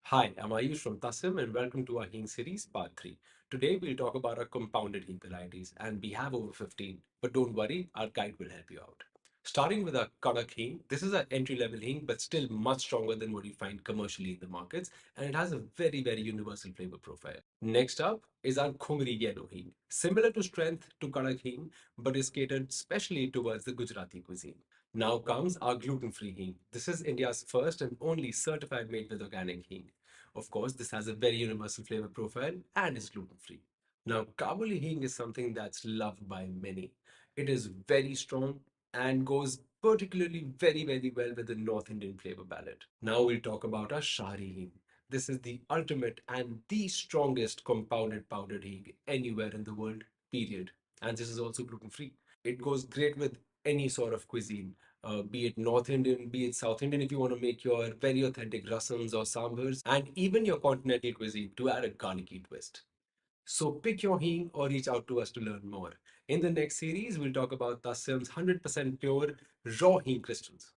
Hi, I'm Ayush from Tassyam and welcome to our Hing series part 3. Today we'll talk about our compounded Hing varieties and we have over 15, but don't worry, our guide will help you out. Starting with our Kadak Hing, this is an entry-level Hing but still much stronger than what you find commercially in the markets and it has a very universal flavor profile. Next up is our Khumri yellow Hing, similar to strength to Kadak Hing but is catered specially towards the Gujarati cuisine. Now comes our gluten-free hing. This is India's first and only certified made with organic hing. Of course, this has a very universal flavor profile and is gluten-free. Now, Kabuli hing is something that's loved by many. It is very strong and goes particularly very well with the North Indian flavor palette. Now we'll talk about our Shahri hing. This is the ultimate and the strongest compounded powdered hing anywhere in the world, period. And this is also gluten-free. It goes great with any sort of cuisine, be it North Indian, be it South Indian, if you want to make your very authentic rasams or sambars, and even your continental cuisine to add a garlicky twist. So pick your hing or reach out to us to learn more. In the next series, we'll talk about Tassyam's 100% pure raw hing crystals.